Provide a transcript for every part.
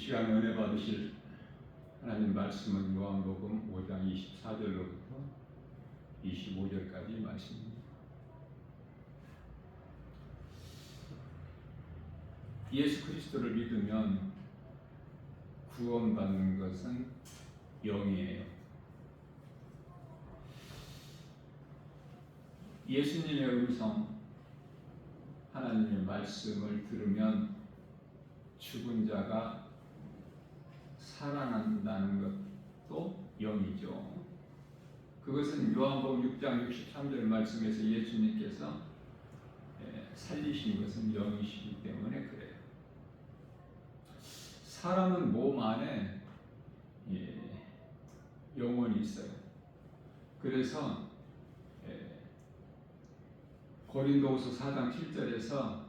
시간 은혜 받으실 하나님 말씀은 요한복음 5장 24절로부터 25절까지 말씀입니다. 예수 그리스도를 믿으면 구원받는 것은 영이에요. 예수님의 음성, 하나님의 말씀을 들으면 죽은 자가 살아난다는 것도 영이죠. 그것은 요한복음 6장 63절 말씀에서 예수님께서 살리신 것은 영이시기 때문에 그래요. 사람은 몸 안에 영혼이 있어요. 그래서 고린도후서 4장 7절에서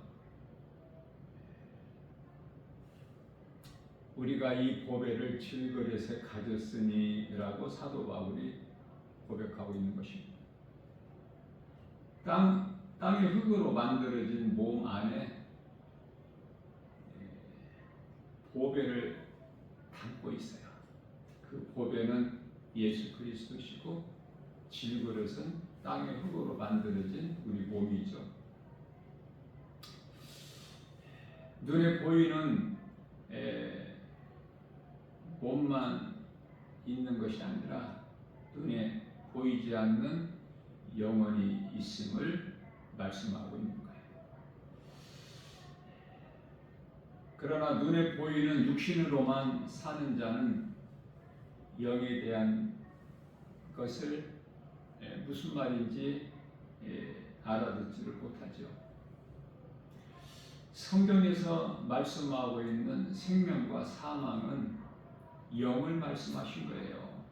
우리가 이 보배를 질그릇에 가졌으니라고 사도 바울이 고백하고 있는 것입니다. 땅의 흙으로 만들어진 몸 안에 보배를 담고 있어요. 그 보배는 예수 그리스도시고 질그릇은 땅의 흙으로 만들어진 우리 몸이죠. 눈에 보이는 몸만 있는 것이 아니라 눈에 보이지 않는 영혼이 있음을 말씀하고 있는 거예요. 그러나 눈에 보이는 육신으로만 사는 자는 영에 대한 것을 무슨 말인지 알아듣지를 못하죠. 성경에서 말씀하고 있는 생명과 사망은 영을 말씀하신 거예요.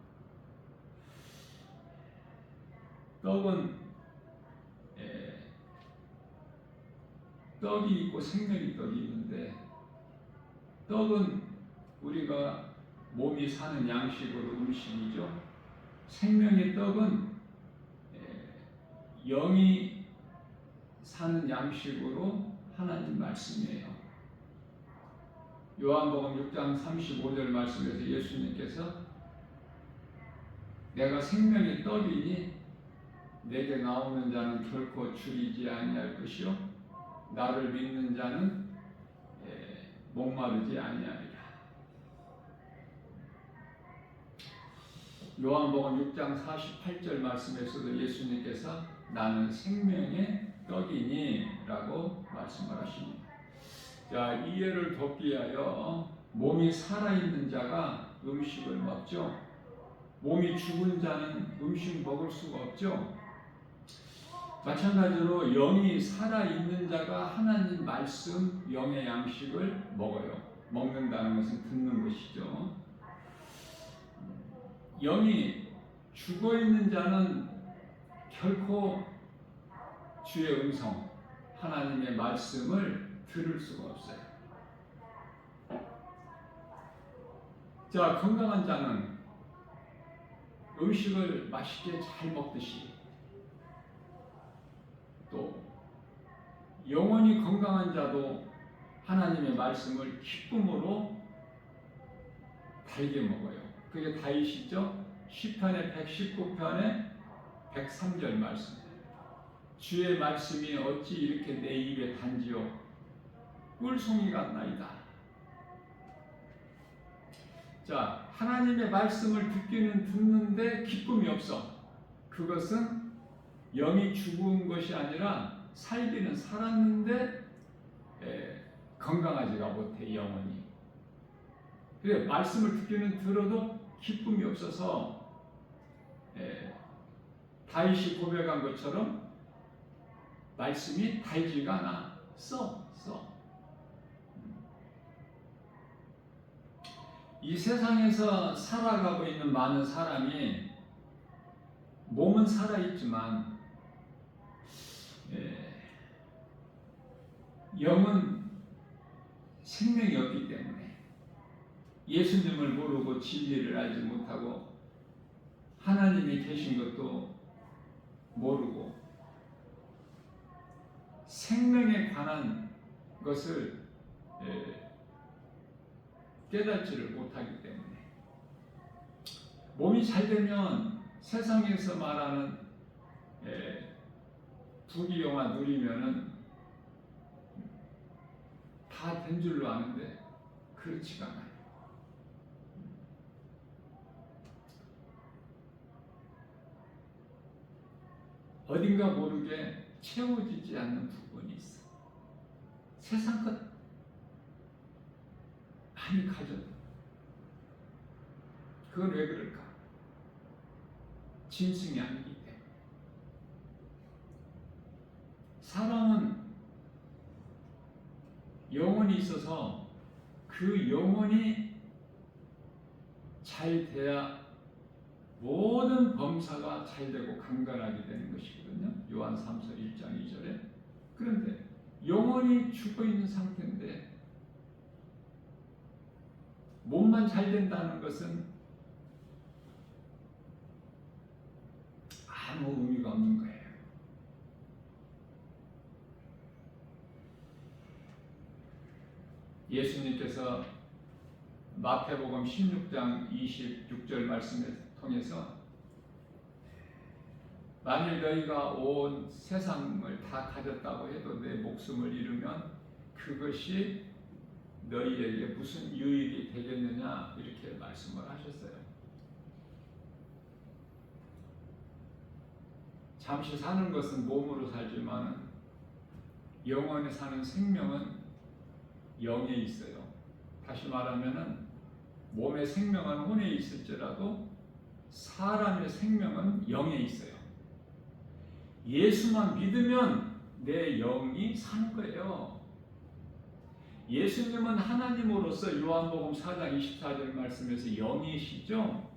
떡은 떡이 있고 생명이 떡이 있는데, 떡은 우리가 몸이 사는 양식으로 음식이죠. 생명의 떡은 영이 사는 양식으로 하나님 말씀이에요. 요한복음 6장 35절 말씀에서 예수님께서 내가 생명의 떡이니 내게 나오는 자는 결코 줄이지 아니할 것이요 나를 믿는 자는 목마르지 아니하리라. 요한복음 6장 48절 말씀에서도 예수님께서 나는 생명의 떡이니 라고 말씀을 하십니다. 자, 이해를 돕기 위하여 몸이 살아있는 자가 음식을 먹죠. 몸이 죽은 자는 음식 먹을 수가 없죠. 마찬가지로 영이 살아있는 자가 하나님 말씀, 영의 양식을 먹어요. 먹는다는 것은 듣는 것이죠. 영이 죽어있는 자는 결코 주의 음성, 하나님의 말씀을 들을 수가 없어요. 자, 건강한 자는 음식을 맛있게 잘 먹듯이 또 영원히 건강한 자도 하나님의 말씀을 기쁨으로 달게 먹어요. 그게 다윗이죠. 시편의 119편의 103절 말씀. 주의 말씀이 어찌 이렇게 내 입에 단지요 꿀송이 같나이다. 자, 하나님의 말씀을 듣기는 듣는데 기쁨이 없어. 그것은 영이 죽은 것이 아니라 살기는 살았는데 건강하지가 못해, 영혼이. 그래, 말씀을 듣기는 들어도 기쁨이 없어서 다윗이 고백한 것처럼 말씀이 달지가 않아. 써. 이 세상에서 살아가고 있는 많은 사람이 몸은 살아있지만 영은 생명이 없기 때문에 예수님을 모르고 진리를 알지 못하고 하나님이 계신 것도 모르고 생명에 관한 것을 깨닫지를 못하기 때문에 몸이 잘 되면 세상에서 말하는 부귀영화 누리면은 다 된 줄로 아는데 그렇지가 않아요. 어딘가 모르게 채워지지 않는 부분이 있어. 세상 것 많이 가져도 그건 왜 그럴까? 짐승이 아니기 때문에. 사람은 영혼이 있어서 그 영혼이 잘 돼야 모든 범사가 잘 되고 강건하게 되는 것이거든요. 요한 3서 1장 2절에. 그런데 영혼이 죽어 있는 상태인데 몸만 잘 된다는 것은 아무 의미가 없는 거예요. 예수님께서 마태복음 16장 26절 말씀을 통해서 만일 너희가 온 세상을 다 가졌다고 해도 내 목숨을 잃으면 그것이 너희에게 무슨 유익이 되겠느냐 이렇게 말씀을 하셨어요. 잠시 사는 것은 몸으로 살지만 영원히 사는 생명은 영에 있어요. 다시 말하면은 몸의 생명은 혼에 있을지라도 사람의 생명은 영에 있어요. 예수만 믿으면 내 영이 사는 거예요. 예수님은 하나님으로서 요한복음 4장 24절 말씀에서 영이시죠.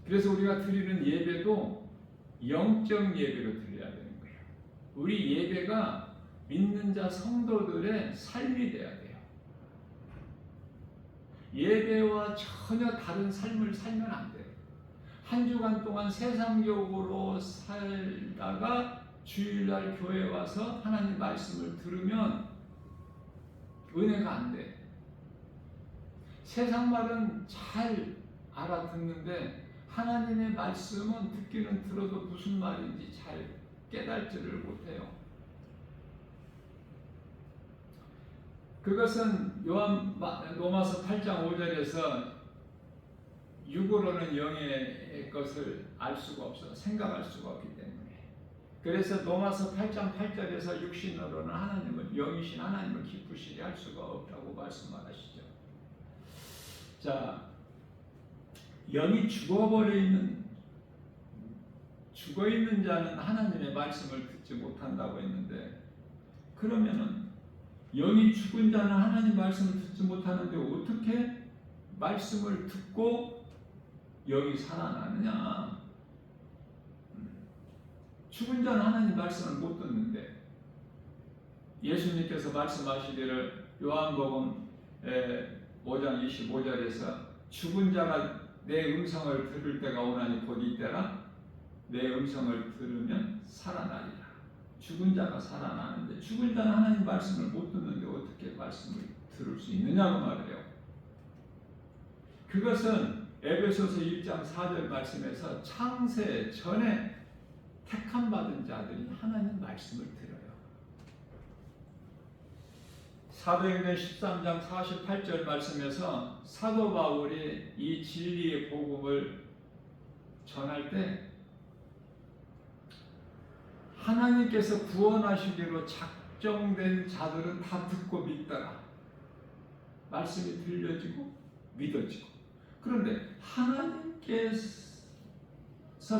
그래서 우리가 드리는 예배도 영적 예배로 드려야 되는 거예요. 우리 예배가 믿는 자 성도들의 삶이 돼야 돼요. 예배와 전혀 다른 삶을 살면 안 돼요. 한 주간 동안 세상적으로 살다가 주일날 교회 와서 하나님 말씀을 들으면 은혜가 안 돼. 세상 말은 잘 알아듣는데 하나님의 말씀은 듣기는 들어도 무슨 말인지 잘 깨달지를 못해요. 그것은 로마서 8장 5절에서 육으로는 영의 것을 알 수가 없어, 생각할 수가 없기 때문에. 그래서 로마서 8장 8절에서 육신으로는 하나님을, 영이신 하나님을 기쁘시게 할 수가 없다고 말씀하시죠. 자, 영이 죽어있는 자는 하나님의 말씀을 듣지 못한다고 했는데, 그러면은 영이 죽은 자는 하나님 말씀을 듣지 못하는데 어떻게 말씀을 듣고 영이 살아나느냐? 죽은 자는 하나님 말씀을 못 듣는데, 예수님께서 말씀하시기를 요한복음 5장 25절에서 죽은 자가 내 음성을 들을 때가 오나니 곧 이때라. 내 음성을 들으면 살아나리라. 죽은 자가 살아나는데 죽은 자는 하나님 말씀을 못 듣는데 어떻게 말씀을 들을 수 있느냐고 말해요. 그것은 에베소서 1장 4절 말씀에서 창세 전에 택함 받은 자들이 하나님 말씀을 들어요. 사도행전 13장 48절 말씀에서 사도 바울이 이 진리의 복음을 전할 때 하나님께서 구원하시기로 작정된 자들은 다 듣고 믿더라. 말씀이 들려지고 믿어지고. 그런데 하나님께서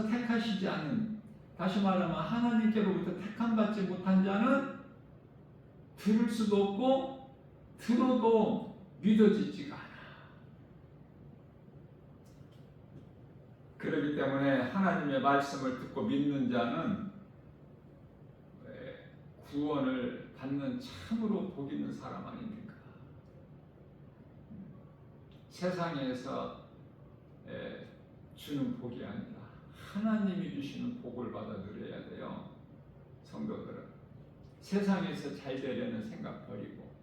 택하시지 않은, 다시 말하면 하나님께로부터 택함받지 못한 자는 들을 수도 없고 들어도 믿어지지가 않아. 그렇기 때문에 하나님의 말씀을 듣고 믿는 자는 구원을 받는 참으로 복 있는 사람 아닙니까? 세상에서 주는 복이 아니라 하나님이 주시는 복을 받아 누려야 돼요. 성도들은 세상에서 잘 되려는 생각 버리고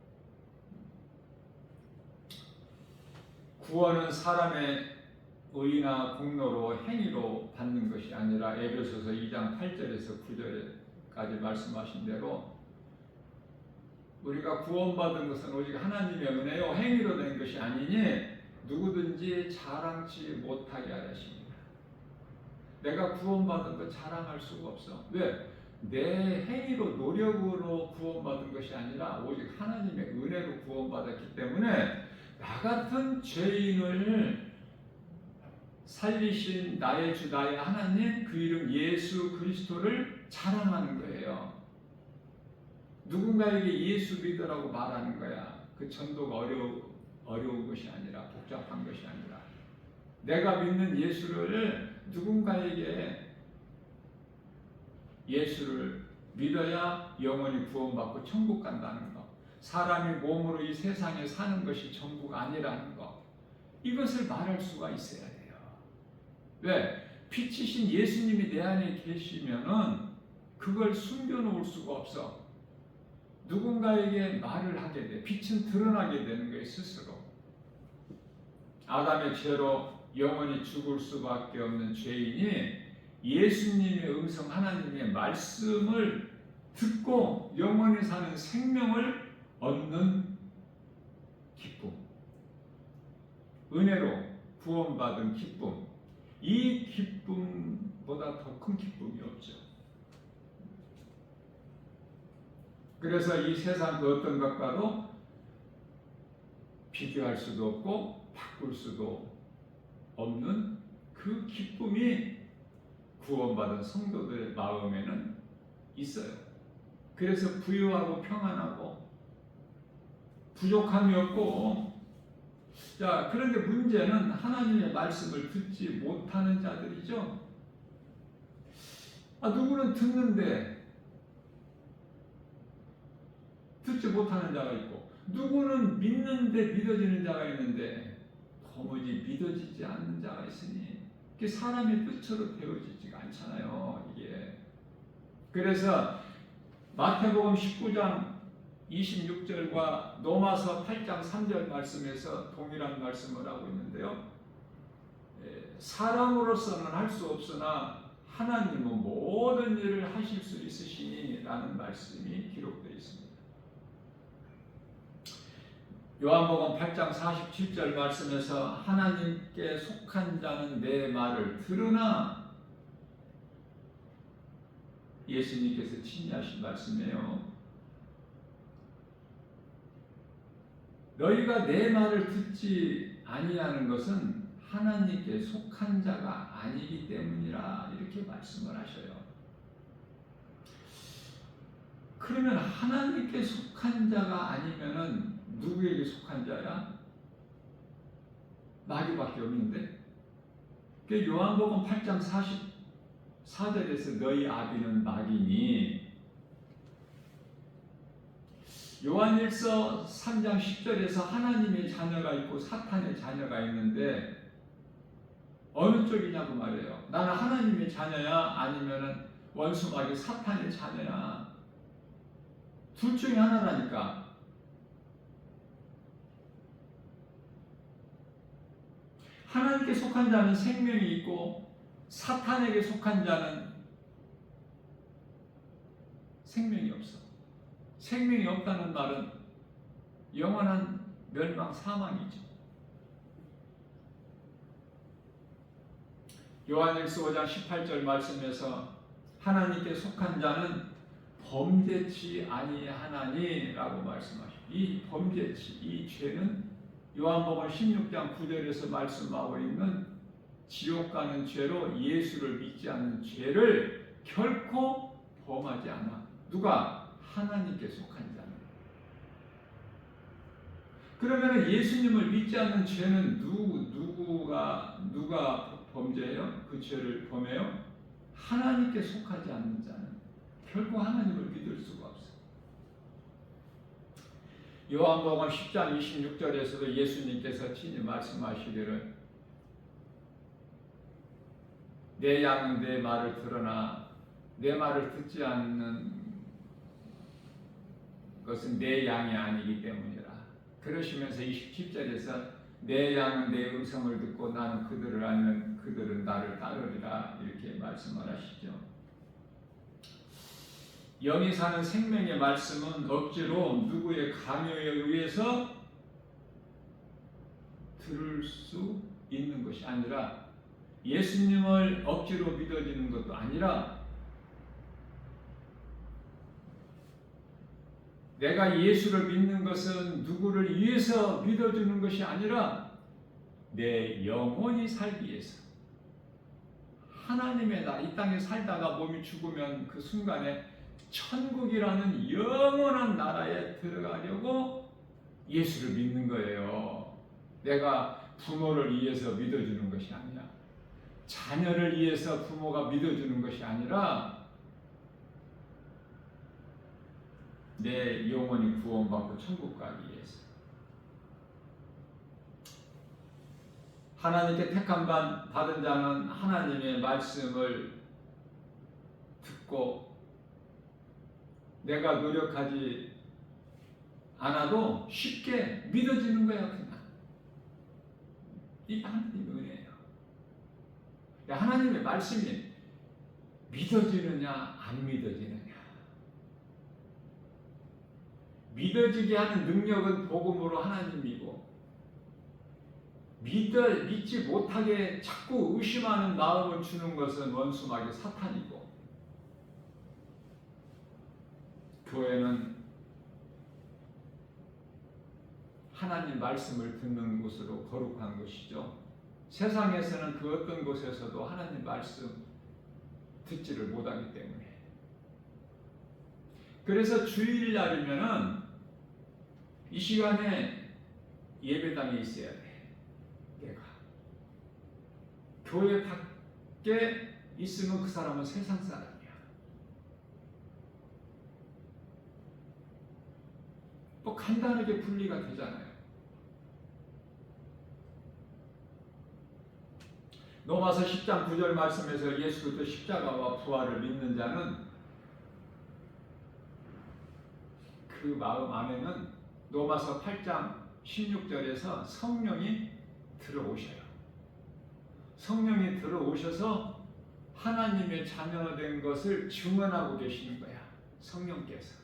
구원은 사람의 의나 공로로 행위로 받는 것이 아니라 에베소서 2장 8절에서 9절까지 말씀하신 대로 우리가 구원받은 것은 오직 하나님의 은혜요 행위로 된 것이 아니니 누구든지 자랑치 못하게 하십니다. 내가 구원받은 것 자랑할 수가 없어. 왜? 내 행위로 노력으로 구원받은 것이 아니라 오직 하나님의 은혜로 구원받았기 때문에 나 같은 죄인을 살리신 나의 주 나의 하나님 그 이름 예수 그리스도를 자랑하는 거예요. 누군가에게 예수 믿으라고 말하는 거야. 그 전도가 어려운 것이 아니라 복잡한 것이 아니라 내가 믿는 예수를 누군가에게 예수를 믿어야 영원히 구원받고 천국 간다는 것. 사람이 몸으로 이 세상에 사는 것이 전부가 아니라는 것. 이것을 말할 수가 있어야 돼요. 왜? 빛이신 예수님이 내 안에 계시면은 그걸 숨겨놓을 수가 없어. 누군가에게 말을 하게 돼. 빛은 드러나게 되는 거예요, 스스로. 아담의 죄로 영원히 죽을 수밖에 없는 죄인이 예수님의 음성, 하나님의 말씀을 듣고 영원히 사는 생명을 얻는 기쁨. 은혜로 구원받은 기쁨. 이 기쁨보다 더 큰 기쁨이 없죠. 그래서 이 세상 그 어떤 것과도 비교할 수도 없고 바꿀 수도 없는 그 기쁨이 구원받은 성도들의 마음에는 있어요. 그래서 부유하고 평안하고 부족함이 없고, 자, 그런데 문제는 하나님의 말씀을 듣지 못하는 자들이죠. 누구는 듣는데 듣지 못하는 자가 있고, 누구는 믿는데 믿어지는 자가 있는데 도무지 믿어지지 않는 자가 있으니 이게 사람의 뜻으로 되어지지가 않잖아요. 이게. 그래서 마태복음 19장 26절과 로마서 8장 3절 말씀에서 동일한 말씀을 하고 있는데요. 사람으로서는 할 수 없으나 하나님은 모든 일을 하실 수 있으시니 라는 말씀이 기록되어 있습니다. 요한복음 8장 47절 말씀에서 하나님께 속한 자는 내 말을 들으나, 예수님께서 친히 하신 말씀이에요. 너희가 내 말을 듣지 아니하는 것은 하나님께 속한 자가 아니기 때문이라, 이렇게 말씀을 하셔요. 그러면 하나님께 속한 자가 아니면은 누구에게 속한 자야? 마귀밖에 없는데. 요한복음 8장 44절에서 너희 아비는 마귀니, 요한일서 3장 10절에서 하나님의 자녀가 있고 사탄의 자녀가 있는데 어느 쪽이냐고 말해요. 나는 하나님의 자녀야 아니면은 원수 마귀 사탄의 자녀야. 둘 중에 하나라니까. 하나님께 속한 자는 생명이 있고 사탄에게 속한 자는 생명이 없어. 생명이 없다는 말은 영원한 멸망, 사망이죠. 요한일서 5장 18절 말씀에서 하나님께 속한 자는 범죄치 아니하나니라고 말씀하시고, 이 범죄치, 이 죄는 요한복음 16장 9절에서 말씀하고 있는 지옥 가는 죄로 예수를 믿지 않는 죄를 결코 범하지 않아. 누가? 하나님께 속한 자는. 그러면 예수님을 믿지 않는 죄는 누가 범죄해요? 그 죄를 범해요? 하나님께 속하지 않는 자는 결코 하나님을 믿을 수가 없어. 요한복음 10장 26절에서도 예수님께서 친히 말씀하시기를 내 양은 내 말을 들으나 내 말을 듣지 않는 것은 내 양이 아니기 때문이라. 그러시면서 27절에서 내 양은 내 음성을 듣고 나는 그들을 알면 그들은 나를 따르리라 이렇게 말씀을 하시죠. 영이 사는 생명의 말씀은 억지로 누구의 강요에 의해서 들을 수 있는 것이 아니라 예수님을 억지로 믿어지는 것도 아니라 내가 예수를 믿는 것은 누구를 위해서 믿어주는 것이 아니라 내 영혼이 살기 위해서 하나님의 나라 이 땅에 살다가 몸이 죽으면 그 순간에 천국이라는 영원한 나라에 들어가려고 예수를 믿는 거예요. 내가 부모를 위해서 믿어주는 것이 아니라 자녀를 위해서 부모가 믿어주는 것이 아니라 내 영혼이 구원받고 천국 가기 위해서 하나님께 택함 받은 자는 하나님의 말씀을 듣고 내가 노력하지 않아도 쉽게 믿어지는 거야. 그냥 이게 하나님의 은혜예요. 하나님의 말씀이 믿어지느냐 안 믿어지느냐, 믿어지게 하는 능력은 복음으로 하나님이고 믿지 못하게 자꾸 의심하는 마음을 주는 것은 원수마귀 사탄이고 교회는 하나님 말씀을 듣는 곳으로 거룩한 것이죠. 세상에서는 그 어떤 곳에서도 하나님 말씀 듣지를 못하기 때문에 그래서 주일날이면은 이 시간에 예배당에 있어야 돼. 내가 교회 밖에 있으면 그 사람은 세상 사람이야. 뭐 간단하게 분리가 되잖아요. 로마서 10장 9절 말씀에서 예수 그리스도 십자가와 부활을 믿는 자는 그 마음 안에는 로마서 8장 16절에서 성령이 들어오셔요. 성령이 들어오셔서 하나님의 자녀된 것을 증언하고 계시는 거야. 성령께서.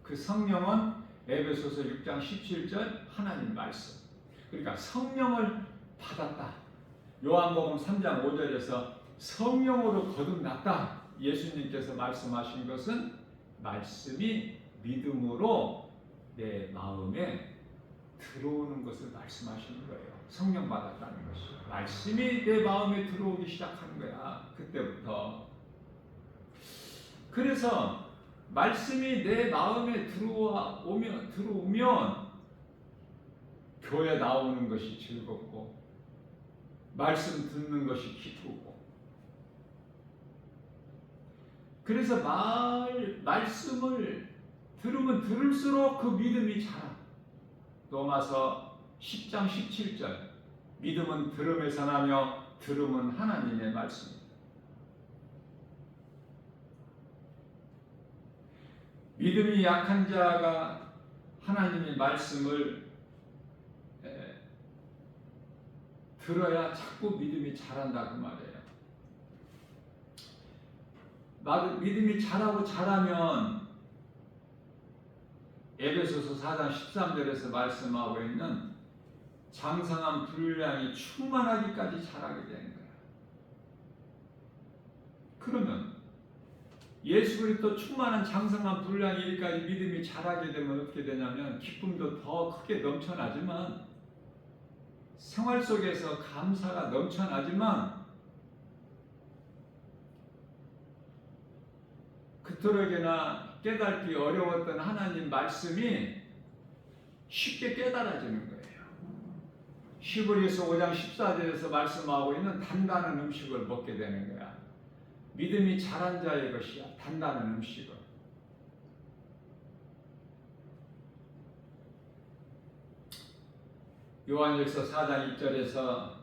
그 성령은 에베소서 6장 17절 하나님 말씀. 그러니까 성령을 받았다. 요한복음 3장 5절에서 성령으로 거듭났다. 예수님께서 말씀하신 것은 말씀이 믿음으로 내 마음에 들어오는 것을 말씀하시는 거예요. 성령 받았다는 것이. 말씀이 내 마음에 들어오기 시작하는 거야. 그때부터. 그래서 말씀이 내 마음에 들어오면 교회 나오는 것이 즐겁고 말씀 듣는 것이 기쁘고 그래서 말씀을 들으면 들을수록 그 믿음이 자라. 로마서 10장 17절 믿음은 들음에서 나며 들음은 하나님의 말씀입니다. 믿음이 약한 자가 하나님의 말씀을 들어야 자꾸 믿음이 자란다 그 말이에요. 믿음이 자라면 에베소서 4장 13절에서 말씀하고 있는 장성한 분량이 충만하기까지 자라게 되는 거예요. 그러면 예수 그리스도 충만한 장성한 분량이 이르기까지 믿음이 자라게 되면 어떻게 되냐면 기쁨도 더 크게 넘쳐나지만 생활 속에서 감사가 넘쳐나지만 그토록이나 깨닫기 어려웠던 하나님 말씀이 쉽게 깨달아지는 거예요. 히브리서 5장 14절에서 말씀하고 있는 단단한 음식을 먹게 되는 거야. 믿음이 자란 자의 것이야. 단단한 음식을. 요한일서 4장 1절에서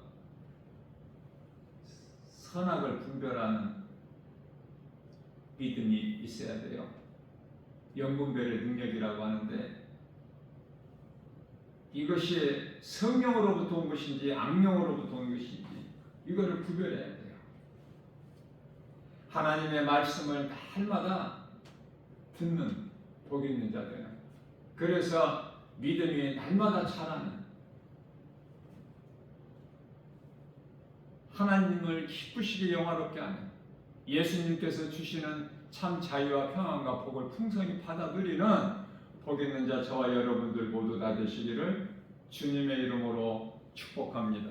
선악을 분별하는 믿음이 있어야 돼요. 영분별의 능력이라고 하는데 이것이 성령으로부터 온 것인지 악령으로부터 온 것인지 이거를 구별해야 돼요. 하나님의 말씀을 날마다 듣는 복이 있는 자들은, 그래서 믿음이 날마다 자라는, 하나님을 기쁘시게 영화롭게 하는, 예수님께서 주시는 참 자유와 평안과 복을 풍성히 받아 누리는 복 있는 자 저와 여러분들 모두 다 되시기를 주님의 이름으로 축복합니다.